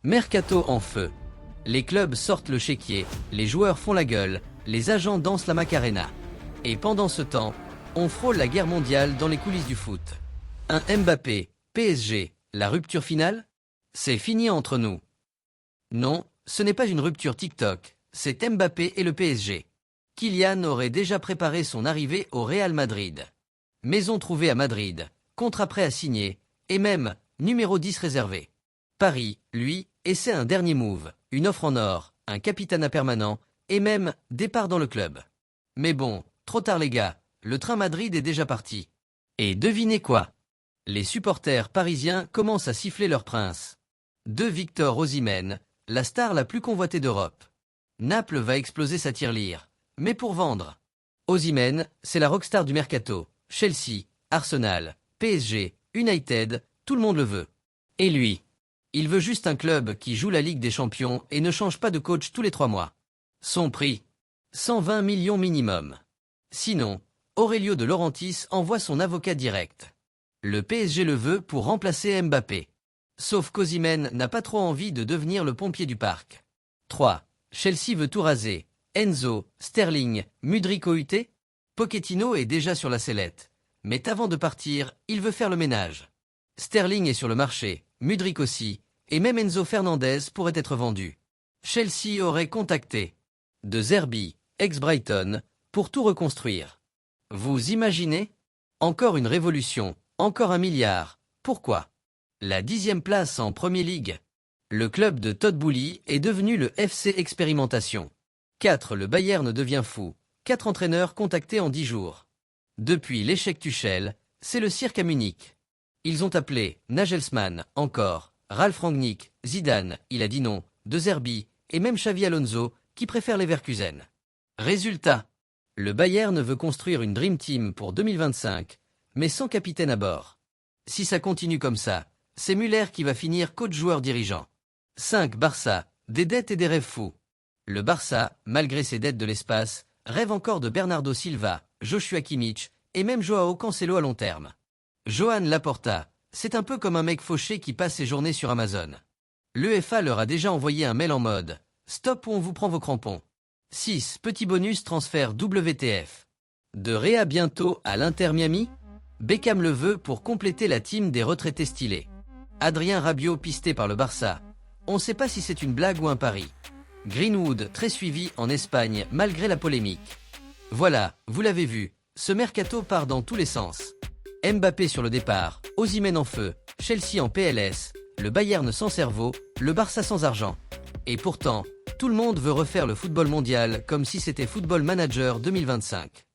Mercato en feu. Les clubs sortent le chéquier, les joueurs font la gueule, les agents dansent la Macarena. Et pendant ce temps, on frôle la guerre mondiale dans les coulisses du foot. Un Mbappé, PSG, la rupture finale? C'est fini entre nous. Non, ce n'est pas une rupture TikTok, c'est Mbappé et le PSG. Kylian aurait déjà préparé son arrivée au Real Madrid. Maison trouvée à Madrid, contrat prêt à signer, et même numéro 10 réservé. Paris, lui, essaie un dernier move, une offre en or, un capitanat permanent, et même départ dans le club. Mais bon, trop tard les gars, le train Madrid est déjà parti. Et devinez quoi? Les supporters parisiens commencent à siffler leur prince. De Victor Osimhen, la star la plus convoitée d'Europe. Naples va exploser sa tirelire, mais pour vendre. Osimhen, c'est la rockstar du mercato. Chelsea, Arsenal, PSG, United, tout le monde le veut. Et lui? Il veut juste un club qui joue la Ligue des Champions et ne change pas de coach tous les 3 mois. Son prix? 120 millions minimum. Sinon, Aurelio De Laurentiis envoie son avocat direct. Le PSG le veut pour remplacer Mbappé. Sauf qu'Osimhen n'a pas trop envie de devenir le pompier du parc. 3. Chelsea veut tout raser. Enzo, Sterling, Mudryk OUT? Pochettino est déjà sur la sellette. Mais avant de partir, il veut faire le ménage. Sterling est sur le marché, Mudryk aussi, et même Enzo Fernandez pourrait être vendu. Chelsea aurait contacté De Zerbi, ex-Brighton, pour tout reconstruire. Vous imaginez? Encore une révolution, encore 1 milliard. Pourquoi? La 10e place en Premier League. Le club de Todd Boehly est devenu le FC Expérimentation. 4. Le Bayern devient fou. 4 entraîneurs contactés en 10 jours. Depuis l'échec Tuchel, c'est le cirque à Munich. Ils ont appelé Nagelsmann, encore, Ralf Rangnick, Zidane, il a dit non, De Zerbi, et même Xavi Alonso, qui préfère Leverkusen. Résultat. Le Bayern veut construire une Dream Team pour 2025, mais sans capitaine à bord. Si ça continue comme ça, c'est Müller qui va finir coach-joueur-dirigeant. 5. Barça, des dettes et des rêves fous. Le Barça, malgré ses dettes de l'espace, rêve encore de Bernardo Silva, Joshua Kimmich, et même Joao Cancelo à long terme. Joan Laporta, c'est un peu comme un mec fauché qui passe ses journées sur Amazon. L'UEFA leur a déjà envoyé un mail en mode « Stop ou on vous prend vos crampons ». 6. Petit bonus transfert WTF. De Réa bientôt à l'Inter Miami? Beckham le veut pour compléter la team des retraités stylés. Adrien Rabiot pisté par le Barça. On ne sait pas si c'est une blague ou un pari. Greenwood très suivi en Espagne malgré la polémique. Voilà, vous l'avez vu, ce mercato part dans tous les sens. Mbappé sur le départ, Osimhen en feu, Chelsea en PLS, le Bayern sans cerveau, le Barça sans argent. Et pourtant, tout le monde veut refaire le football mondial comme si c'était Football Manager 2025.